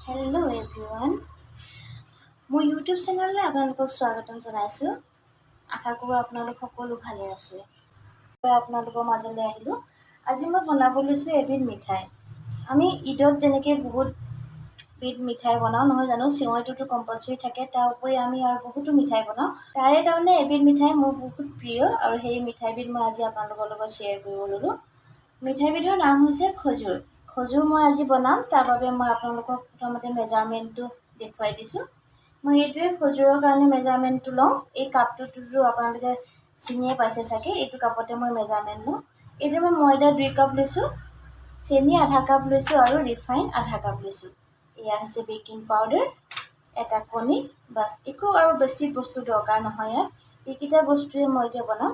Hello' everyone, মোৰ YouTube চেনেললৈ আপোনালোকক স্বাগতম জনাইছোঁ। আশা কৰোঁ আপোনালোক সকলো ভালে আছে। আপোনালোকৰ মাজলৈ আহিলোঁ। আজি মই বনাব লৈছোঁ এবিধ মিঠাই। আমি ঈদত যেনেকৈ বহুতবিধ মিঠাই বনাওঁ নহয় জানো, চিৱৈটোতো কম্পালচৰি থাকে, তাৰ উপৰি আমি আৰু বহুতো মিঠাই বনাওঁ। তাৰে তাৰমানে এবিধ মিঠাই মোৰ বহুত প্ৰিয় আৰু সেই মিঠাইবিধ মই আজি আপোনালোকৰ লগত শ্বেয়াৰ কৰিব ল'লোঁ। মিঠাইবিধৰ নাম হৈছে খজুৰ। খজুৰ মই আজি বনাম, তাৰ বাবে মই আপোনালোকক প্ৰথমতে মেজাৰমেণ্টটো দেখুৱাই দিছোঁ। মই এইটোৱে খজুৰৰ কাৰণে মেজাৰমেণ্টটো লওঁ। এই কাপটোতো আপোনালোকে চিনিয়ে পাইছে চাগে, এইটো কাপতে মই মেজাৰমেণ্ট লওঁ। এইটো মই ময়দা 2 কাপ লৈছোঁ, চেনি আধা কাপ লৈছোঁ আৰু ৰিফাইন আধা কাপ লৈছোঁ। এয়া হৈছে বেকিং পাউডাৰ, এটা কণী, বাছ একো আৰু বেছি বস্তু দৰকাৰ নহয় ইয়াত। এইকেইটা বস্তুৱে মই এতিয়া বনাম।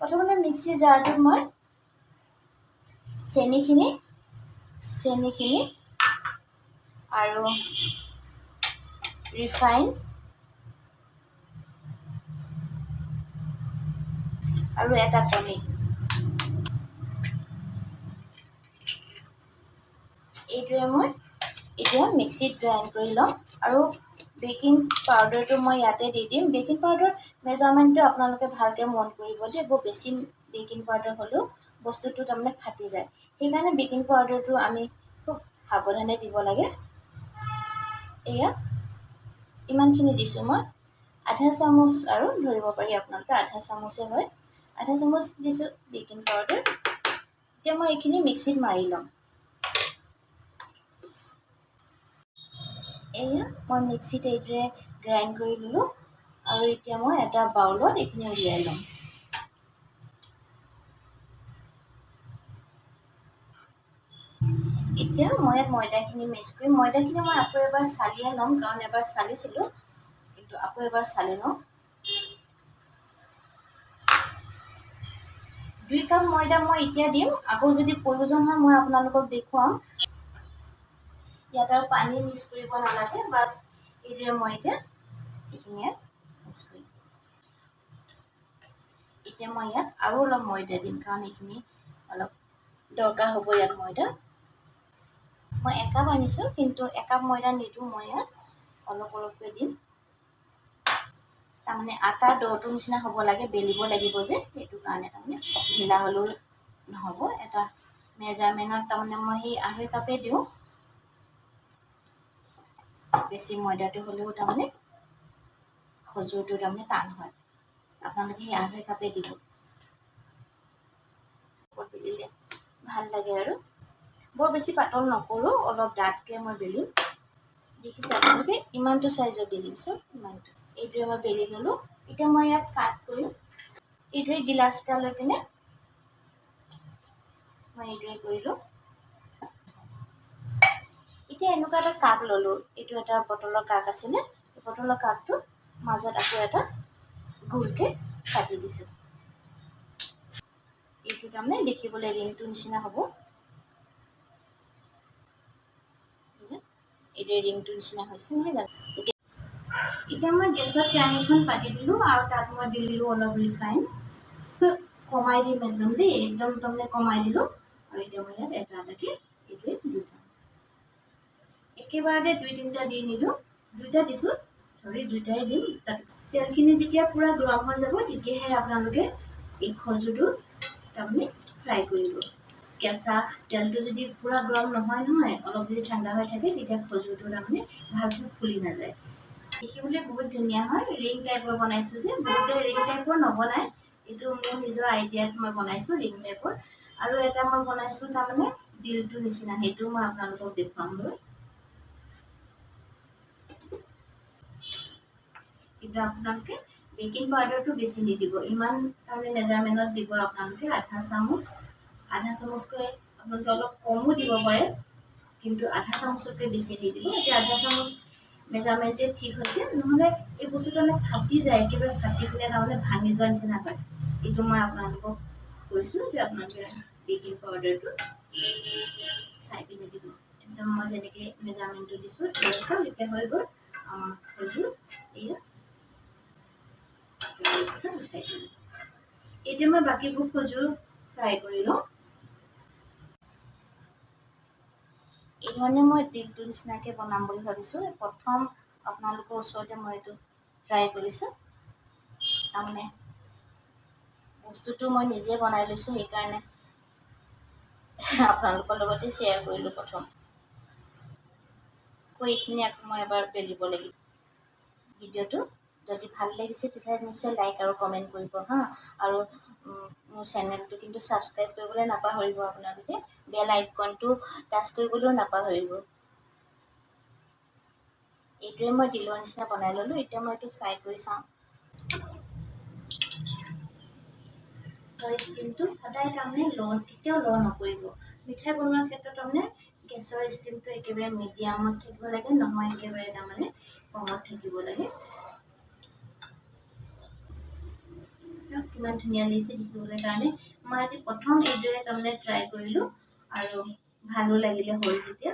প্ৰথমতে মিক্সি জাৰটোত মই চেনিখিনি আৰু ৰিফাইন আৰু এটা কণী, এইটোৱে মই এতিয়া মিক্সিত গ্ৰাইণ্ড কৰি ল'ম। আৰু বেকিং পাউডাৰটো মই ইয়াতে দি দিম। বেকিং পাউডাৰ মেজাৰমেণ্টটো আপোনালোকে ভালকৈ মন কৰিব দেই। বৰ বেছি বেকিং পাউডাৰ হ'লেও বস্তুটো তাৰমানে ফাটি যায়। সেইকাৰণে বেকিং পাউডাৰটো আমি খুব সাৱধানে দিব লাগে। এয়া ইমানখিনি দিছোঁ মই, আধা চামুচ আৰু ধৰিব পাৰি আপোনালোকে, আধা চামুচে হয়। আধা চামুচ দিছোঁ বেকিং পাউডাৰ। এতিয়া মই এইখিনি মিক্সিত মাৰি ল'ম। এয়া মই মিক্সিত এইটোৰে গ্ৰাইণ্ড কৰি ল'লোঁ আৰু এতিয়া মই এটা বাউলত এইখিনি উলিয়াই ল'ম। এতিয়া মই ইয়াত ময়দাখিনি মিক্স কৰিম। ময়দাখিনি মই আকৌ এবাৰ চালিয়াই ল'ম, কাৰণ এবাৰ চালিছিলোঁ, কিন্তু আকৌ এবাৰ চালি লওঁ। 2 কাপ ময়দা মই এতিয়া দিম, আকৌ যদি প্ৰয়োজন হয় মই আপোনালোকক দেখুৱাম। ইয়াত আৰু পানী মিক্স কৰিব নালাগে, বাছ এইদৰে মই এতিয়া এইখিনি ইয়াত মিক্স কৰিম। এতিয়া মই ইয়াত আৰু অলপ ময়দা দিম, কাৰণ এইখিনি অলপ দৰকাৰ হ'ব ইয়াত ময়দা। মই 1 কাপ আনিছোঁ, কিন্তু 1 কাপ ময়দা নিদিওঁ, মই ইয়াত অলপ অলপকৈ দিম। তাৰমানে আটাৰ দৌৰটো নিচিনা হ'ব লাগে, বেলিব লাগিব যে, সেইটো কাৰণে তাৰমানে ঢিলা হ'লেও নহ'ব। এটা মেজাৰমেণ্টত তাৰমানে মই সেই 1/2 কাপেই দিওঁ। বেছি ময়দাটো হ'লেও তাৰমানে খজুৰটো তাৰমানে টান হয়। আপোনালোকে সেই 1/2 কাপেই দিব। বেলিলে ভাল লাগে আৰু বৰ বেছি পাতল নকৰোঁ, অলপ ডাঠকৈ মই বেলিম। দেখিছে আপোনালোকে, ইমানটো চাইজৰ বেলিম, চব ইমানটো। এইটোৱে মই বেলি ল'লোঁ। এতিয়া মই ইয়াত কাট কৰিম। এইটোৱে গিলাচ এটা লৈ পিনে মই এইটোৱে কৰিলোঁ। এতিয়া এনেকুৱা এটা কাপ ল'লোঁ, এইটো এটা বটলৰ কাপ আছিলে, বটলৰ কাপটোৰ মাজত আকৌ এটা গোলকৈ কাটি দিছোঁ। এইটো তাৰমানে দেখিবলৈ ৰিংটোৰ নিচিনা হ'ব। এইটোৱে ৰিংটোৰ নিচিনা হৈছে নহয় জানো। এতিয়া মই গেছত কেৰাহীখন পাতি দিলোঁ আৰু তাত মই দি দিলোঁ অলপ ৰিফাইন। কমাই দিম একদম দেই, একদম তাৰমানে কমাই দিলোঁ। আৰু এতিয়া মই ইয়াত এটা এটাকৈ এইটোৱে দি যাম। একেবাৰতে 2-3টা দি নিদিওঁ, 2টা দিছোঁ, দুইটাই দিম। তাত তেলখিনি যেতিয়া পূৰা গৰম হৈ যাব, তেতিয়াহে আপোনালোকে এই খজুৰটো তাৰমানে ফ্ৰাই কৰিব। কেঁচা তেলটো যদি পূৰা গৰম নহয়, অলপ যদি ঠাণ্ডা হৈ থাকে, তেতিয়া খজুৰটো তাৰমানে ভালকৈ ফুলি নাযায়। দেখিবলৈ বহুত ধুনীয়া হয়। ৰিং টাইপৰ বনাইছোঁ যে, বহুতে ৰিং টাইপৰ নবনায়। এইটো মোৰ নিজৰ আইডিয়াত মই বনাইছোঁ ৰিং টাইপৰ। আৰু এটা মই বনাইছোঁ তাৰমানে দিলটোৰ নিচিনা, সেইটোও মই আপোনালোকক দেখুৱাম গৈ। কিন্তু আপোনালোকে বেকিং পাউডাৰটো বেছি নিদিব, ইমান তাৰমানে মেজাৰমেণ্টত দিব আপোনালোকে। আধা চামুচকৈ আপোনালোকে অলপ কমো দিব পাৰে, কিন্তু আধা চামুচতকৈ বেছি নিদিব। এতিয়া আধা চামুচ মেজাৰমেণ্টে ঠিক হৈছে, নহ'লে এই বস্তুটো মানে ফাটি যায়, একেবাৰে ফাটি পেলাই তাৰমানে ভাঙি যোৱাৰ নিচিনা হয়। এইটো মই আপোনালোকক কৈছোঁ যে আপোনালোকে বেকিং পাউডাৰটো চাই পিনে দিব। একদম মই যেনেকৈ মেজাৰমেণ্টটো দিছোঁ, চাওক এতিয়া হৈ গ'ল আমাৰ খজুৰ। এয়া এতিয়া মই বাকীবোৰ খজুৰ ফ্ৰাই কৰি লওঁ। এই ধৰণে মই তিলটো নিচিনাকৈ বনাম বুলি ভাবিছোঁ। প্ৰথম আপোনালোকৰ ওচৰতে মই এইটো ট্ৰাই কৰিছোঁ। তাৰমানে বস্তুটো মই নিজে বনাই লৈছোঁ, সেইকাৰণে আপোনালোকৰ লগতে শ্বেয়াৰ কৰিলোঁ প্ৰথম। এইখিনি আকৌ মই এবাৰ বেলিব লাগিব। ভিডিঅ'টো যদি ভাল লাগিছে তেতিয়াহ'লে নিশ্চয় লাইক আৰু কমেণ্ট কৰিব হা। আৰু মোৰ চেনেলটো কিন্তু ছাবস্ক্ৰাইব কৰিবলৈ নাপাহৰিব আপোনালোকে। বেল আইকনটো টাচ কৰিবলৈও নাপাহৰিব। এইটোৱে মই দিলৰ নিচিনা বনাই ল'লোঁ। এতিয়া মই এইটো ফ্ৰাই কৰি চাওঁ। ষ্টিমটো সদায় তাৰমানে কেতিয়াও ল' নকৰিব। মিঠাই বনোৱাৰ ক্ষেত্ৰত তাৰমানে গেছৰ ষ্টিমটো একেবাৰে মিডিয়ামত থাকিব লাগে, নহয় একেবাৰে তাৰমানে কমত থাকিব লাগে। কিমান ধুনীয়া লাগিছে দেখিবলৈ কাৰণে। মই আজি প্ৰথম এইদৰে তাৰমানে ট্ৰাই কৰিলোঁ আৰু ভালো লাগিলে হ'ল যেতিয়া।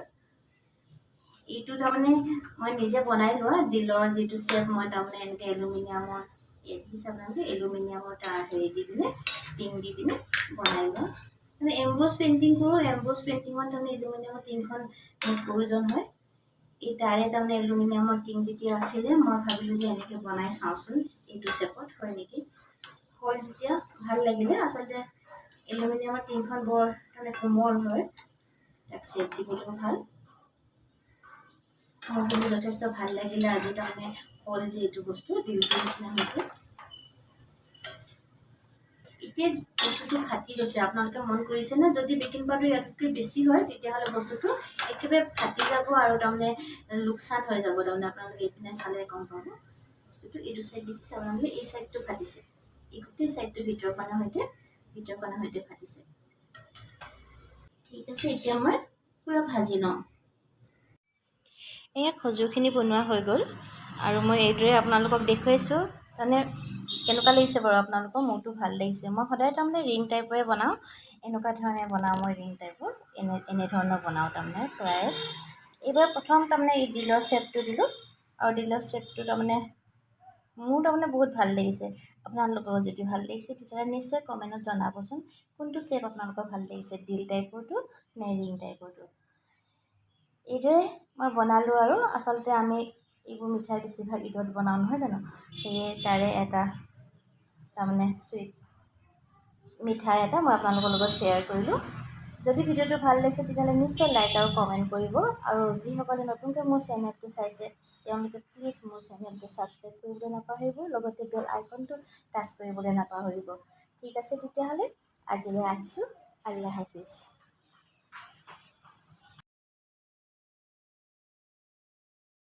এইটো তাৰমানে মই নিজে বনাই লোৱা দিলৰ যিটো শ্বেপ, মই তাৰমানে এনেকৈ এলুমিনিয়ামৰ দেখিছে আপোনালোকে, এলুমিনিয়ামৰ হেৰি দি পিনে টিং দি পিনে বনাই লওঁ। মানে এম্বছ পেইণ্টিং কৰোঁ। এম্বছ পেইণ্টিঙত তাৰমানে এলুমিনিয়ামৰ টিংখন বহুত প্ৰয়োজন হয়। এই তাৰে তাৰমানে এলুমিনিয়ামৰ টিং যেতিয়া আছিলে, মই ভাবিলোঁ যে এনেকৈ বনাই চাওঁচোন এইটো শ্বেপত হয় নেকি। হ'ল যেতিয়া ভাল লাগিলে। আচলতে এলুমিনিয়ামৰ টিংখন বৰ তাৰমানে কোমল হয়, তাক শ্বেপ দিবলৈও ভাল। মোৰ কিন্তু যথেষ্ট ভাল লাগিলে আজি তাৰমানে হ'ল যে এইটো বস্তু দিলটোৰ নিচিনা হৈছে। এতিয়া বস্তুটো ফাটি গৈছে। আপোনালোকে মন কৰিছেনে? যদি বেকিং পাউডাৰ ইয়াতকৈ বেছি হয় তেতিয়াহ'লে বস্তুটো একেবাৰে ফাটি যাব আৰু তাৰমানে লোকচান হৈ যাব। তাৰমানে আপোনালোকে এইপিনে চালে গম পাব বস্তুটো। এইটো চাইড দেখিছে আপোনালোকে, এই চাইডটো ফাটিছে। এই গোটেই চাইডটো ভিতৰখনৰ সৈতে ফাটিছে। ঠিক আছে, এতিয়া মই পূৰা ভাজি লওঁ। এয়া খজুৰখিনি বনোৱা হৈ গ'ল আৰু মই এইদৰে আপোনালোকক দেখুৱাইছোঁ। তাৰমানে কেনেকুৱা লাগিছে বাৰু আপোনালোকৰ? মোৰতো ভাল লাগিছে। মই সদায় তাৰমানে ৰিং টাইপৰে বনাওঁ। এনেকুৱা ধৰণে বনাওঁ মই ৰিং টাইপৰ। এনেধৰণৰ বনাওঁ তাৰমানে প্ৰায়। এইবাৰ প্ৰথম তাৰমানে এই দিলৰ শ্বেপটো দিলোঁ আৰু দিলৰ শ্বেপটো তাৰমানে মোৰ তাৰমানে বহুত ভাল লাগিছে। আপোনালোকৰ যদি ভাল লাগিছে তেতিয়াহ'লে নিশ্চয় কমেণ্টত জনাবচোন কোনটো শ্বেপ আপোনালোকৰ ভাল লাগিছে, দিল টাইপৰটো নে ৰিং টাইপৰটো। এইদৰে মই বনালোঁ আৰু আচলতে আমি এইবোৰ মিঠাই বেছিভাগ ঈদত বনাওঁ নহয় জানো। সেয়ে তাৰে এটা তাৰমানে মিঠাই এটা মই আপোনালোকৰ লগত শ্বেয়াৰ কৰিলোঁ। যদি ভিডিঅ'টো ভাল লাগিছে তেতিয়াহ'লে নিশ্চয় লাইক আৰু কমেণ্ট কৰিব। আৰু যিসকলে নতুনকৈ মোৰ চেনেলটো চাইছে তেওঁলোকে প্লিজ মোৰ চেনেলটো ছাবস্ক্ৰাইব কৰিবলৈ নাপাহৰিব, লগতে বেল আইকনটো টাচ কৰিবলৈ নাপাহৰিব। ঠিক আছে তেতিয়াহ'লে আজিলৈ আহিছোঁ। আল্লাহ হাফিজ।